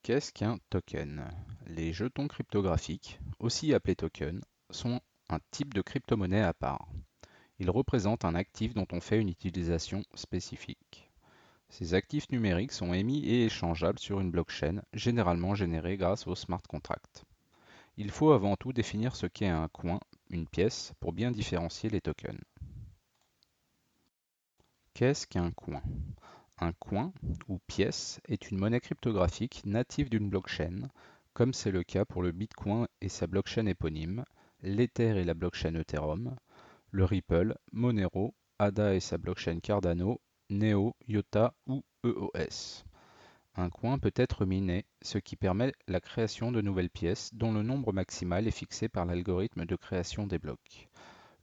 Qu'est-ce qu'un token? Les jetons cryptographiques, aussi appelés tokens, sont un type de crypto-monnaie à part. Ils représentent un actif dont on fait une utilisation spécifique. Ces actifs numériques sont émis et échangeables sur une blockchain, généralement générée grâce au smart contract. Il faut avant tout définir ce qu'est un coin, une pièce, pour bien différencier les tokens. Qu'est-ce qu'un coin? Un coin, ou pièce, est une monnaie cryptographique native d'une blockchain, comme c'est le cas pour le Bitcoin et sa blockchain éponyme, l'Ether et la blockchain Ethereum, le Ripple, Monero, ADA et sa blockchain Cardano, Neo, IOTA ou EOS. Un coin peut être miné, ce qui permet la création de nouvelles pièces dont le nombre maximal est fixé par l'algorithme de création des blocs.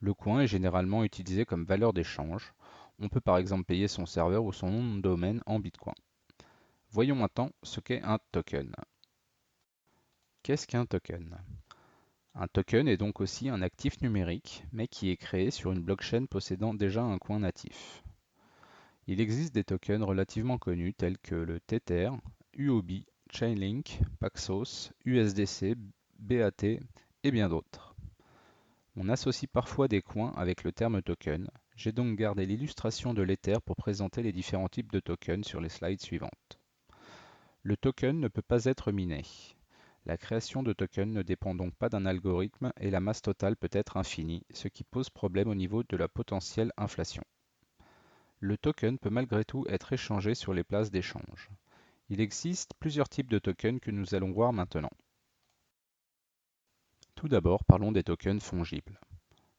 Le coin est généralement utilisé comme valeur d'échange. On peut par exemple payer son serveur ou son nom de domaine en Bitcoin. Voyons maintenant ce qu'est un token. Qu'est-ce qu'un token? Un token est donc aussi un actif numérique, mais qui est créé sur une blockchain possédant déjà un coin natif. Il existe des tokens relativement connus tels que le Tether, UOB, Chainlink, Paxos, USDC, BAT et bien d'autres. On associe parfois des coins avec le terme token. J'ai donc gardé l'illustration de l'Ether pour présenter les différents types de tokens sur les slides suivantes. Le token ne peut pas être miné. La création de tokens ne dépend donc pas d'un algorithme et la masse totale peut être infinie, ce qui pose problème au niveau de la potentielle inflation. Le token peut malgré tout être échangé sur les places d'échange. Il existe plusieurs types de tokens que nous allons voir maintenant. Tout d'abord, parlons des tokens fongibles.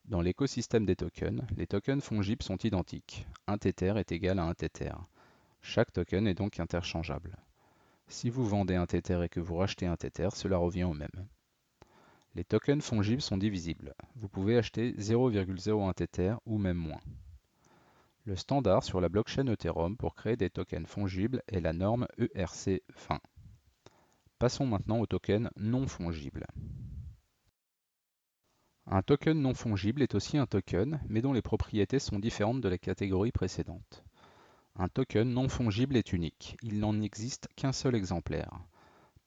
Dans l'écosystème des tokens, les tokens fongibles sont identiques. Un Tether est égal à un Tether. Chaque token est donc interchangeable. Si vous vendez un Tether et que vous rachetez un Tether, cela revient au même. Les tokens fongibles sont divisibles. Vous pouvez acheter 0,01 Tether ou même moins. Le standard sur la blockchain Ethereum pour créer des tokens fongibles est la norme ERC20. Passons maintenant aux tokens non fongibles. Un token non fongible est aussi un token, mais dont les propriétés sont différentes de la catégorie précédente. Un token non fongible est unique, il n'en existe qu'un seul exemplaire.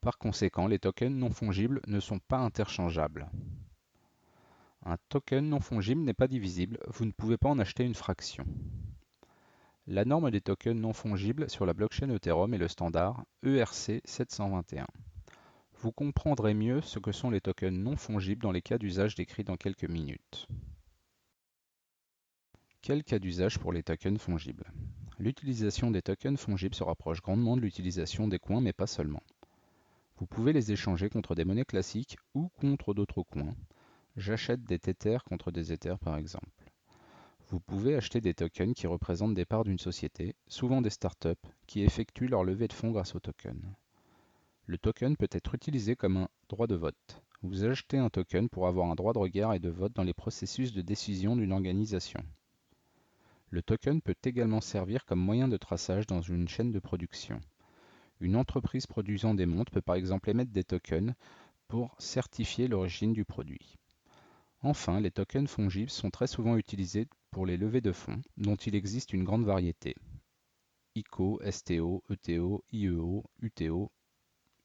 Par conséquent, les tokens non fongibles ne sont pas interchangeables. Un token non fongible n'est pas divisible, vous ne pouvez pas en acheter une fraction. La norme des tokens non fongibles sur la blockchain Ethereum est le standard ERC721. Vous comprendrez mieux ce que sont les tokens non fongibles dans les cas d'usage décrits dans quelques minutes. Quel cas d'usage pour les tokens fongibles? L'utilisation des tokens fongibles se rapproche grandement de l'utilisation des coins, mais pas seulement. Vous pouvez les échanger contre des monnaies classiques ou contre d'autres coins. J'achète des Tethers contre des Ethers par exemple. Vous pouvez acheter des tokens qui représentent des parts d'une société, souvent des startups, qui effectuent leur levée de fonds grâce au token. Le token peut être utilisé comme un droit de vote. Vous achetez un token pour avoir un droit de regard et de vote dans les processus de décision d'une organisation. Le token peut également servir comme moyen de traçage dans une chaîne de production. Une entreprise produisant des montres peut par exemple émettre des tokens pour certifier l'origine du produit. Enfin, les tokens fongibles sont très souvent utilisés pour les levées de fonds, dont il existe une grande variété. ICO, STO, ETO, IEO, UTO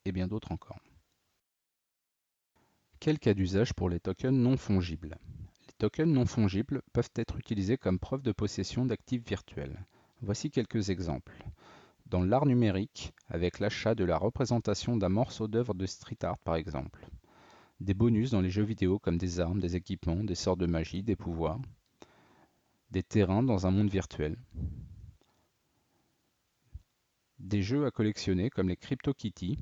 et bien d'autres encore. Quel cas d'usage pour les tokens non fongibles? Les tokens non fongibles peuvent être utilisés comme preuve de possession d'actifs virtuels. Voici quelques exemples. Dans l'art numérique, avec l'achat de la représentation d'un morceau d'œuvre de street art par exemple. Des bonus dans les jeux vidéo comme des armes, des équipements, des sorts de magie, des pouvoirs. Des terrains dans un monde virtuel. Des jeux à collectionner comme les CryptoKitties.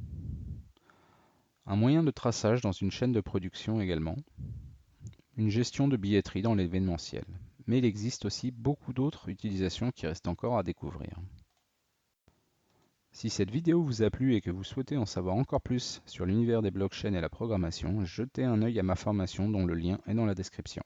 Un moyen de traçage dans une chaîne de production également. Une gestion de billetterie dans l'événementiel. Mais il existe aussi beaucoup d'autres utilisations qui restent encore à découvrir. Si cette vidéo vous a plu et que vous souhaitez en savoir encore plus sur l'univers des blockchains et la programmation, jetez un œil à ma formation dont le lien est dans la description.